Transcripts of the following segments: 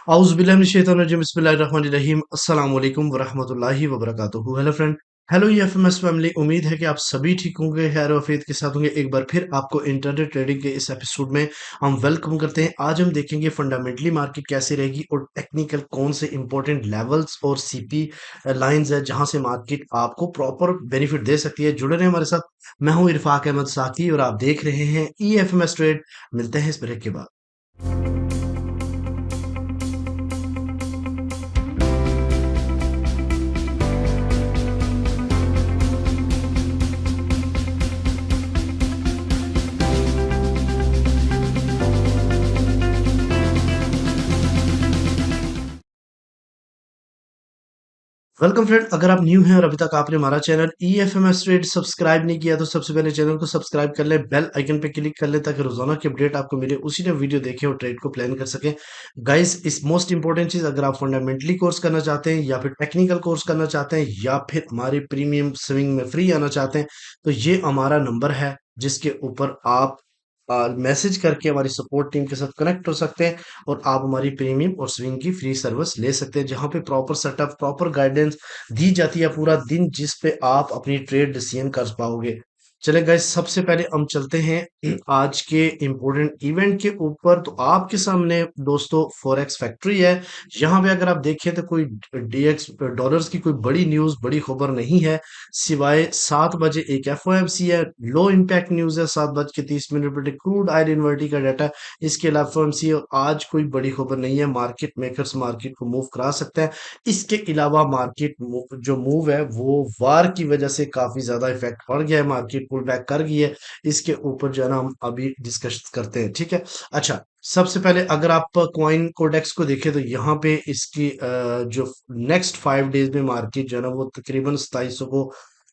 आउज़ुबिल्लाहिमिनश्शैतानिर्रजीम बिस्मिल्लाहिर्रहमानिर्रहीम अस्सलाम वालेकुम वरहमतुल्लाहि वबरकातुहू। Hello friend, hello EFMS family. उम्मीद है कि आप सभी ठीक होंगे, खैर वफीयत के साथ होंगे। एक बार फिर आपको इंटरनेट ट्रेडिंग के इस एपिसोड में हम वेलकम करते हैं। आज हम देखेंगे फंडामेंटली मार्केट कैसे रहेगी और टेक्निकल कौन से इंपॉर्टेंट लेवल्स और सीपी लाइंस है जहां से मार्केट आपको प्रॉपर बेनिफिट दे सकती है। जुड़े रहें हमारे साथ। मैं हूं इरफाक अहमद साकी और आप देख रहे हैं ईएफएमएस ट्रेड। मिलते हैं इस ब्रेक के बाद। वेलकम फ्रेंड, अगर आप न्यू हैं और अभी तक आपने हमारा channel E F M S trade subscribe नहीं किया तो सबसे पहले चैनल को सब्सक्राइब कर लें, बेल आइकन पे क्लिक कर लें ताकि रोजाना की अपडेट आपको मिले, उसी टाइम वीडियो देखें और ट्रेड को प्लान कर सकें। गाइस, इस मोस्ट इंपॉर्टेंट चीज, अगर आप फंडामेंटली कोर्स करना चाहते हैं या फिर टेक्निकल कोर्स करना चाहते हैं या फिर हमारी प्रीमियम स्विंग में फ्री आना चाहते हैं, तो ये हमारा नंबर है जिसके ऊपर आप मैसेज करके हमारी सपोर्ट टीम के साथ कनेक्ट हो सकते हैं और आप हमारी प्रीमियम और स्विंग की फ्री सर्विस ले सकते हैं, जहां पे प्रॉपर सेटअप, प्रॉपर गाइडेंस दी जाती है पूरा दिन, जिस पे आप अपनी ट्रेड डिसीजन कर पाओगे। चले गाइस, सबसे पहले हम चलते हैं आज के इम्पोर्टेंट इवेंट के ऊपर। तो आपके सामने दोस्तों फॉरेक्स फैक्ट्री है। यहाँ पे अगर आप देखें तो कोई डीएक्स डॉलर्स की कोई बड़ी न्यूज, बड़ी खबर नहीं है, सिवाय 7 बजे एक एफओएमसी है, लो इम्पैक्ट न्यूज है। 7 बज के 30 मिनट पर क्रूड ऑयल इन्वर्टी का डाटा। इसके अलावा एफओएमसी आज कोई बड़ी खबर नहीं है। मार्केट मेकर्स मार्केट को मूव करा सकते हैं। इसके अलावा मार्केट जो मूव है वो वार की वजह से काफी ज्यादा इफेक्ट पड़ गया है, मार्केट पुल बैक कर गई है। इसके ऊपर जो है ना हम अभी डिस्कस करते हैं, ठीक है। अच्छा, सबसे पहले अगर आप कॉइन कोडेक्स को देखें तो यहाँ पे इसकी जो नेक्स्ट 5 डेज में मार्केट जो है ना वो तकरीबन 2700 को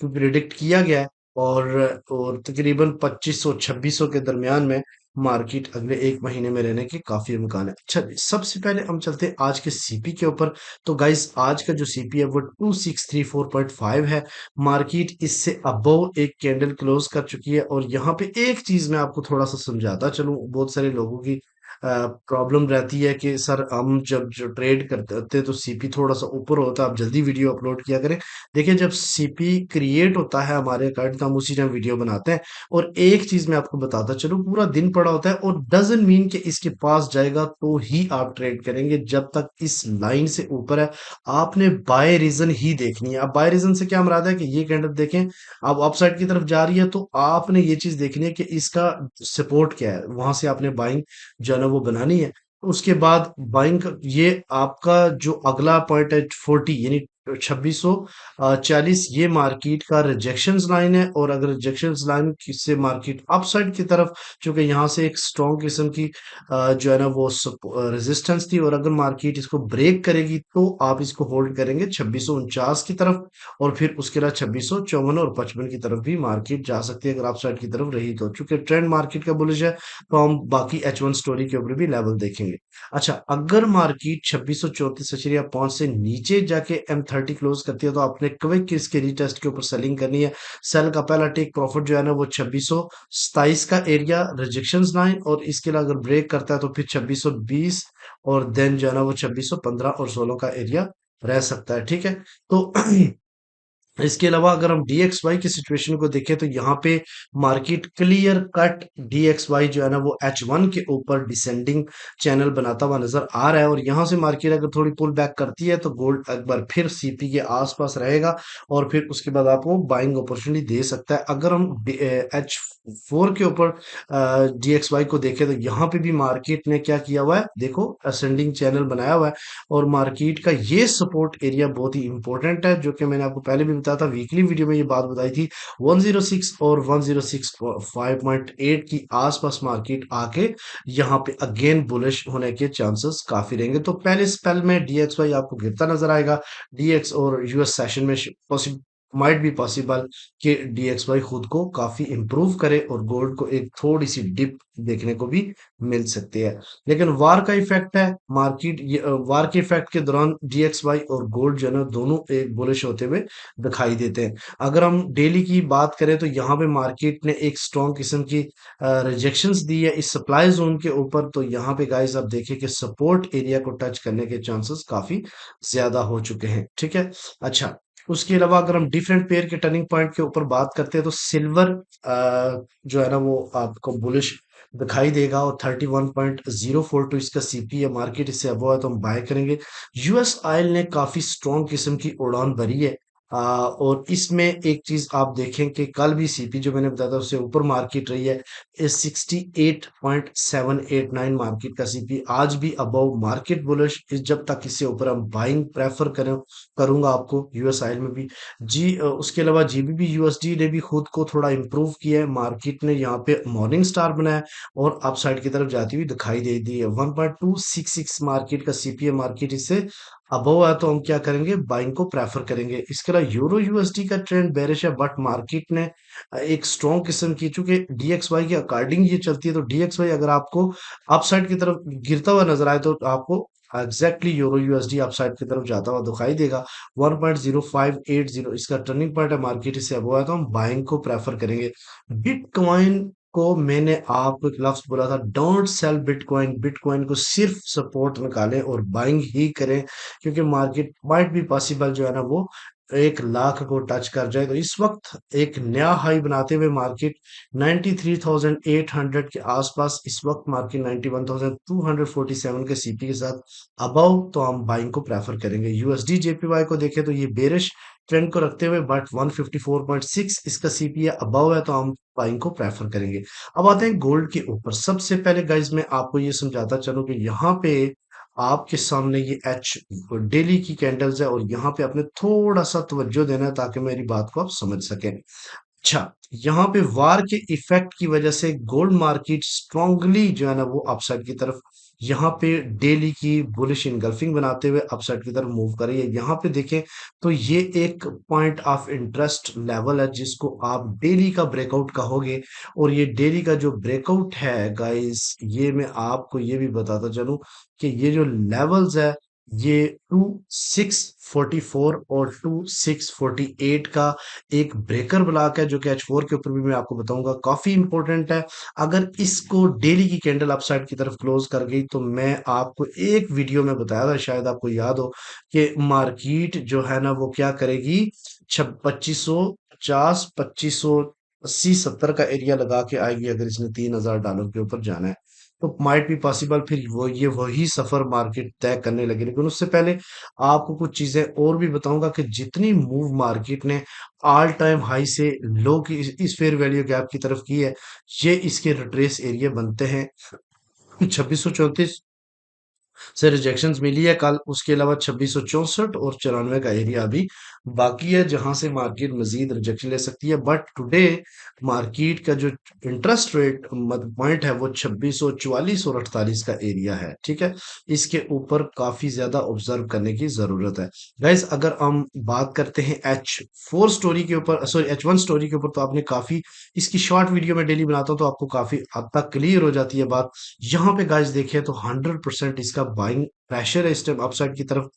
प्रिडिक्ट किया गया है। और तकरीबन 2500 2600 के दरमियान में मार्केट अगले एक महीने में रहने के काफी इम्कान है। अच्छा, सबसे पहले हम चलते हैं आज के सीपी के ऊपर। तो गाइस, आज का जो सीपी है वो 2634.5 है। मार्केट इससे अबव एक कैंडल क्लोज कर चुकी है। और यहाँ पे एक चीज मैं आपको थोड़ा सा समझाता चलूं, बहुत सारे लोगों की प्रॉब्लम रहती है कि सर हम जब जो ट्रेड करते होते हैं तो सीपी थोड़ा सा ऊपर होता है, आप जल्दी वीडियो अपलोड किया करें। देखिए, जब सीपी क्रिएट होता है हमारे अकाउंट तो हम उसी टाइम वीडियो बनाते हैं। और एक चीज मैं आपको बताता चलूं, पूरा दिन पड़ा होता है और डजंट मीन कि इसके पास जाएगा तो ही आप ट्रेड करेंगे। जब तक इस लाइन से ऊपर है, आपने बाय रीजन ही देखनी है। अब बाय रीजन से क्या मुराद है कि ये कैंडल देखें, अब अपसाइड की तरफ जा रही है तो आपने ये चीज देखनी है कि इसका सपोर्ट क्या है, वहां से आपने बाइंग जो है ना वो बनानी है। उसके बाद बाइंग, ये आपका जो अगला पॉइंट है 40 यानी 2640, ये मार्केट का रिजेक्शन लाइन है। और अगर रिजेक्शन लाइन से मार्केट अपसाइड की तरफ, चूंकि यहाँ से एक स्ट्रॉन्ग किस्म की जो है ना वो रेजिस्टेंस थी, और अगर मार्केट इसको ब्रेक करेगी तो आप इसको होल्ड करेंगे 2649 की तरफ। और फिर उसके बाद 2654 और 55 की तरफ भी मार्केट जा सकती है अगर अपसाइड की तरफ रही तो। चूंकि ट्रेंड मार्केट का बुलिश है तो हम बाकी H1 स्टोरी के ऊपर भी लेवल देखेंगे। अच्छा, अगर मार्केट 2634.5 से नीचे जाके M30 क्लोज करती है तो आपने क्विक इसके रीटेस्ट के ऊपर सेलिंग करनी है। सेल का पहला टेक प्रॉफिट जो है ना वो 2627 का एरिया रिजेक्शन लाइन, और इसके अलावा अगर ब्रेक करता है तो फिर 2620, और देन जो है ना वो 2615 और 16 का एरिया रह सकता है, ठीक है। तो इसके अलावा अगर हम DXY की सिचुएशन को देखें तो यहाँ पे मार्केट क्लियर कट DXY जो है ना वो H1 के ऊपर डिसेंडिंग चैनल बनाता हुआ नजर आ रहा है। और यहाँ से मार्केट अगर थोड़ी पुल बैक करती है तो गोल्ड एक बार फिर सीपी के आसपास रहेगा और फिर उसके बाद आपको बाइंग अपॉर्चुनिटी दे सकता है। अगर हम H4 के ऊपर DXY को देखें तो यहाँ पे भी मार्केट ने क्या किया हुआ है, देखो असेंडिंग चैनल बनाया हुआ है। और मार्केट का ये सपोर्ट एरिया बहुत ही इंपॉर्टेंट है, जो कि मैंने आपको पहले भी बताया था, वीकली वीडियो में ये बात बताई थी। 106 और 106.5 की आसपास मार्केट आके यहाँ पे अगेन बुलिश होने के चांसेस काफी रहेंगे। तो पहले स्पेल में DXY आपको गिरता नजर आएगा। DX और US सेशन में माइट बी पॉसिबल कि डीएक्सवाई खुद को काफी इंप्रूव करे और गोल्ड को एक थोड़ी सी डिप देखने को भी मिल सकती है। लेकिन वार का इफेक्ट है, मार्केट वार के इफेक्ट के दौरान डीएक्सवाई और गोल्ड जो है ना दोनों एक बुलिश होते हुए दिखाई देते हैं। अगर हम डेली की बात करें तो यहाँ पे मार्केट ने एक स्ट्रॉन्ग किस्म की रिजेक्शंस दी है इस सप्लाई जोन के ऊपर, तो यहाँ पे गाइस आप देखें कि सपोर्ट एरिया को टच करने के चांसेस काफी ज्यादा हो चुके हैं। ठीक है। अच्छा, उसके अलावा अगर हम डिफरेंट पेयर के टर्निंग पॉइंट के ऊपर बात करते हैं तो सिल्वर जो है ना वो आपको बुलिश दिखाई देगा और 31.042 इसका सीपी है, मार्केट इससे अबव है तो हम बाय करेंगे। यूएस ऑयल ने काफी स्ट्रॉन्ग किस्म की उड़ान भरी है। और इसमें एक चीज आप देखें कि कल भी सीपी जो मैंने बताया था उससे ऊपर मार्केट रही है। 68.789 मार्केट का सीपी आज भी अबव मार्केट बुलिश इस, जब तक इससे ऊपर हम बाइंग प्रेफर करें करूंगा आपको यूएस ऑयल में भी। उसके अलावा जीबीबी यूएसडी ने भी खुद को थोड़ा इंप्रूव किया है, मार्केट ने यहाँ पे मॉर्निंग स्टार बनाया और अपसाइड की तरफ जाती हुई दिखाई दे दी है। 1.266 मार्केट का सीपीए, मार्केट इससे अबव है तो हम क्या करेंगे, बाइंग को प्रेफर करेंगे। इसके अलावा यूरो यूएसडी का ट्रेंड बेरिश है, बट मार्केट ने एक स्ट्रॉन्ग किस्म की, चूंकि डीएक्सवाई के अकॉर्डिंग ये चलती है तो डीएक्सवाई अगर आपको अपसाइड की तरफ गिरता हुआ नजर आए तो आपको एग्जैक्टली यूरो यूएसडी अपसाइड की तरफ जाता हुआ दिखाई देगा। 1.0580 इसका टर्निंग पॉइंट है, मार्केट इससे अबव है तो हम बाइंग को प्रेफर करेंगे। बिटकॉइन को मैंने आपको एक लफ्ज बोला था, डोंट सेल बिटकॉइन, बिटकॉइन को सिर्फ सपोर्ट निकालें और बाइंग ही करें, क्योंकि मार्केट माइट भी पॉसिबल जो है ना वो 1 लाख को टच कर जाए। तो इस वक्त एक नया हाई बनाते हुए मार्केट 93,800 के आसपास, इस वक्त मार्केट 91,247 के सीपी के साथ अबव, तो हम बाइंग को प्रेफर करेंगे। यूएसडी जेपीवाई को देखें तो ये बेरिश ट्रेंड को रखते हुए बट 154.6 इसका सीपी है, अबव है तो हम बाइंग को प्रेफर करेंगे। अब आते हैं गोल्ड के ऊपर। सबसे पहले गाइज मैं आपको ये समझाता चलूं कि यहाँ पे आपके सामने ये एच डेली की कैंडल्स है और यहाँ पे आपने थोड़ा सा तवज्जो देना है ताकि मेरी बात को आप समझ सकें। अच्छा, यहाँ पे वार के इफेक्ट की वजह से गोल्ड मार्केट स्ट्रांगली जो है ना वो अपसाइड की तरफ यहाँ पे डेली की बुलिश इनगल्फिंग बनाते हुए अपसाइड की तरफ मूव कर रही है। यहाँ पे देखें तो ये एक पॉइंट ऑफ इंटरेस्ट लेवल है जिसको आप डेली का ब्रेकआउट कहोगे, और ये डेली का जो ब्रेकआउट है गाइस, ये मैं आपको ये भी बताता चलूं कि ये जो लेवल्स है ये 2644 और 2648 का एक ब्रेकर ब्लॉक है, जो कि H4 के ऊपर भी मैं आपको बताऊंगा काफी इंपॉर्टेंट है। अगर इसको डेली की कैंडल अपसाइड की तरफ क्लोज कर गई तो मैं आपको एक वीडियो में बताया था, शायद आपको याद हो, कि मार्केट जो है ना वो क्या करेगी, 2550 2580 70 का एरिया लगा के आएगी अगर इसने $3,000 के ऊपर जाना है। तो माइट भी पॉसिबल फिर वो ये वही सफर मार्केट तय करने लगे। लेकिन उससे पहले आपको कुछ चीजें और भी बताऊंगा कि जितनी मूव मार्केट ने ऑल टाइम हाई से लो की इस फेयर वैल्यू गैप की तरफ की है, ये इसके रिट्रेस एरिया बनते हैं। 2634 से रिजेक्शंस मिली है कल, उसके अलावा 2664 और 94 का एरिया अभी बाकी है जहां से मार्केट मजीद रिजेक्शन ले सकती है। बट टुडे मार्केट का जो इंटरेस्ट रेट पॉइंट है वो 2644 और 48 का एरिया है। ठीक है, इसके ऊपर काफी ज्यादा ऑब्जर्व करने की जरूरत है। गाइस, अगर हम बात करते हैं H4 स्टोरी के ऊपर, सॉरी H1 स्टोरी के ऊपर, तो आपने काफी इसकी शॉर्ट वीडियो में डेली बनाता हूं तो आपको काफी हद तक क्लियर हो जाती है बात। यहाँ पे गाइस देखिए तो 100% इसका बाइंग प्रेशर है इस टाइम अपसाइड की तरफ।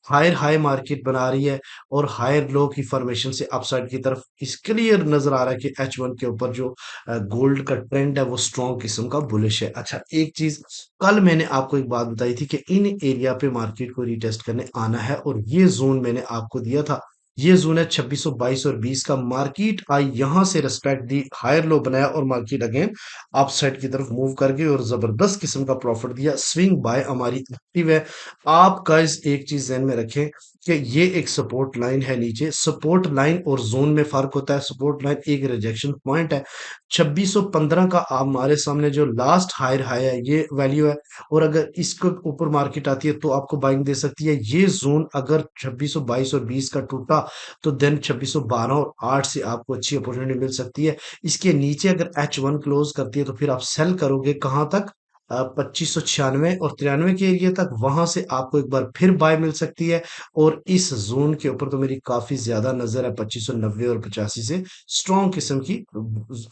हायर हाई मार्केट बना रही है और हायर लो की फॉर्मेशन से अपसाइड की तरफ इस क्लियर नजर आ रहा है कि H1 के ऊपर जो गोल्ड का ट्रेंड है वो स्ट्रॉन्ग किस्म का बुलिश है। अच्छा, एक चीज कल मैंने आपको एक बात बताई थी कि इन एरिया पे मार्केट को रीटेस्ट करने आना है, और ये जोन मैंने आपको दिया था, ये जोन है 2622 और 20 का। मार्केट आई यहां से रिस्पेक्ट दी, हायर लो बनाया और मार्केट अगेन अपसाइड की तरफ मूव कर गई और जबरदस्त किस्म का प्रॉफिट दिया। स्विंग बाय हमारी एक्टिव है। आप गाइस एक चीज ध्यान में रखें कि ये एक सपोर्ट लाइन है नीचे। सपोर्ट लाइन और जोन में फर्क होता है। सपोर्ट लाइन एक रिजेक्शन पॉइंट है। 2615 का हमारे सामने जो लास्ट हायर हाई है ये वैल्यू है, और अगर इसके ऊपर मार्केट आती है तो आपको बाइंग दे सकती है। ये जोन अगर 2622 और 20 का टूटा तो देन 2612 और 8 से आपको अच्छी अपॉर्चुनिटी मिल सकती है। इसके नीचे अगर H1 क्लोज करती है तो फिर आप सेल करोगे कहां तक, 2596 और 93 के एरिया तक, वहां से आपको एक बार फिर बाय मिल सकती है। और इस जोन के ऊपर तो मेरी काफी ज्यादा नजर है, 2590 और 85 से स्ट्रॉन्ग किस्म की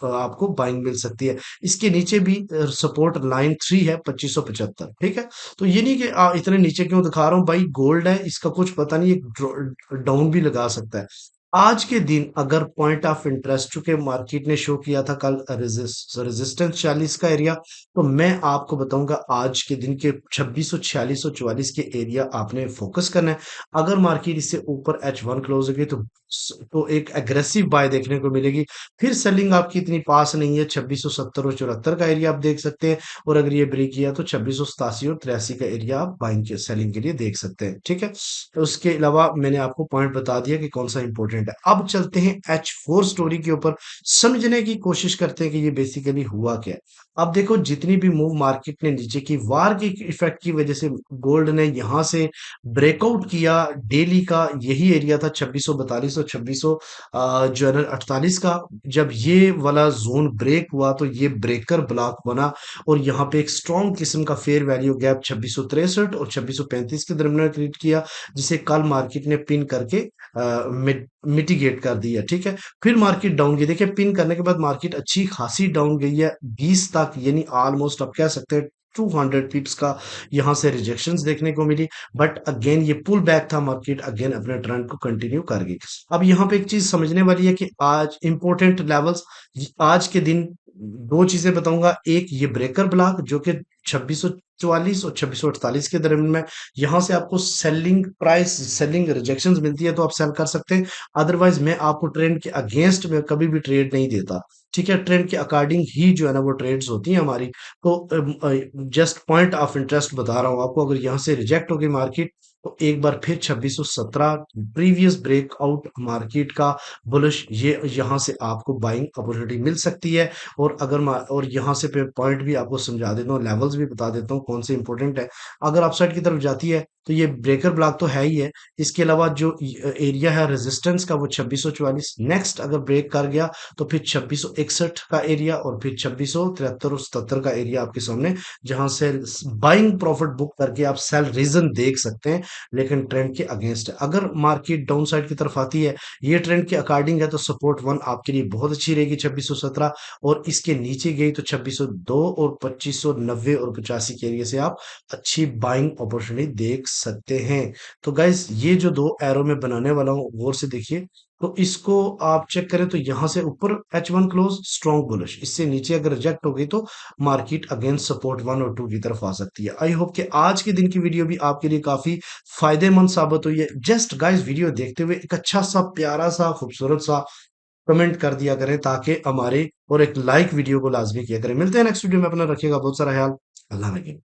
आपको बाइंग मिल सकती है। इसके नीचे भी सपोर्ट लाइन 3 है, 2575। ठीक है, तो ये नहीं कि इतने नीचे क्यों दिखा रहा हूँ भाई, गोल्ड है, इसका कुछ पता नहीं, एक डाउन भी लगा सकता है। आज के दिन अगर पॉइंट ऑफ इंटरेस्ट, चूंकि मार्केट ने शो किया था कल रेजिस्टेंस 40 का एरिया, तो मैं आपको बताऊंगा आज के दिन के 2600, 4600, 44 के एरिया आपने फोकस करना है। अगर मार्केट इससे ऊपर H1 क्लोज हो गई तो एक एग्रेसिव बाय देखने को मिलेगी। फिर सेलिंग आपकी इतनी पास नहीं है, 2670 और 74 का एरिया आप देख सकते हैं। और अगर ये ब्रेक किया तो 2687 और 83 का एरिया आप बाइंग के सेलिंग के लिए देख सकते हैं। ठीक है, तो उसके अलावा मैंने आपको पॉइंट बता दिया कि कौन सा इंपॉर्टेंट है। अब चलते हैं H4 स्टोरी के ऊपर, समझने की कोशिश करते हैं कि ये बेसिकली हुआ क्या है। अब देखो, जितनी भी मूव मार्केट ने नीचे की, वार के इफेक्ट की वजह से गोल्ड ने यहां से ब्रेकआउट किया। डेली का यही एरिया था 2642 और 2600 जो है ना 48 का। जब ये वाला जोन ब्रेक हुआ तो ये ब्रेकर ब्लॉक बना, और यहाँ पे एक स्ट्रॉन्ग किस्म का फेयर वैल्यू गैप 2663 और 2635 के दरमियान क्रिएट किया, जिसे कल मार्केट ने पिन करके मिटिगेट कर दिया। ठीक है, फिर मार्केट डाउन गई। देखिए, पिन करने के बाद मार्केट अच्छी खासी डाउन गई है 20 तक, यानी ऑलमोस्ट आप कह सकते हैं 200 पिप्स का यहां से रिजेक्शंस देखने को मिली। बट अगेन ये पुल बैक था, मार्केट अगेन अपने ट्रेंड को कंटिन्यू कर गई। अब यहाँ पे एक चीज समझने वाली है कि आज इंपॉर्टेंट लेवल्स, आज के दिन दो चीजें बताऊंगा। एक, ये ब्रेकर ब्लॉक जो कि 2644 और 2648 के दरमियान में, यहां से आपको सेलिंग प्राइस, सेलिंग रिजेक्शंस मिलती है तो आप सेल कर सकते हैं। अदरवाइज मैं आपको ट्रेंड के अगेंस्ट में कभी भी ट्रेड नहीं देता। ठीक है, ट्रेंड के अकॉर्डिंग ही जो है ना वो ट्रेड्स होती हैं हमारी। तो जस्ट पॉइंट ऑफ इंटरेस्ट बता रहा हूं आपको, अगर यहां से रिजेक्ट होगी मार्केट तो एक बार फिर 2617 प्रीवियस ब्रेकआउट मार्केट का बुलिश, ये यहां से आपको बाइंग अपॉर्चुनिटी मिल सकती है। और और यहां से पॉइंट भी आपको समझा देता हूँ, लेवल्स भी बता देता हूँ कौन से इंपॉर्टेंट है। अगर अपसाइड की तरफ जाती है तो ये ब्रेकर ब्लॉक तो है ही है, इसके अलावा जो एरिया है रेजिस्टेंस का वो 2644, नेक्स्ट अगर ब्रेक कर गया तो फिर 2661 का एरिया, और फिर 2673 और 77 का एरिया आपके सामने, जहां से बाइंग प्रॉफिट बुक करके आप सेल रीजन देख सकते हैं। लेकिन ट्रेंड के अगेंस्ट है। अगर मार्केट डाउन साइड की तरफ आती है, ये ट्रेंड के अकॉर्डिंग है, तो सपोर्ट 1 आपके लिए बहुत अच्छी रहेगी 2617, और इसके नीचे गई तो 2602 और 2590 और 85 के एरिया से आप अच्छी बाइंग अपॉर्चुनिटी देख सकते हैं। तो गाइज, ये जो दो एरो में बनाने वाला हूं गौर से देखिए, तो इसको आप चेक करें तो यहां से ऊपर H1 क्लोज स्ट्रॉन्ग बुलिश, इससे नीचे अगर रिजेक्ट हो गई तो मार्केट अगेंस्ट सपोर्ट 1 और 2 की तरफ आ सकती है। आई होप कि आज के दिन की वीडियो भी आपके लिए काफी फायदेमंद साबित हुई है। जस्ट गाइस, वीडियो देखते हुए एक अच्छा सा, प्यारा सा, खूबसूरत सा कमेंट कर दिया करें, ताकि हमारे, और एक लाइक वीडियो को लाजमी किया करें। मिलते हैं नेक्स्ट वीडियो में, अपना रखिएगा बहुत सारा ख्याल। अल्लाह हाफिज़।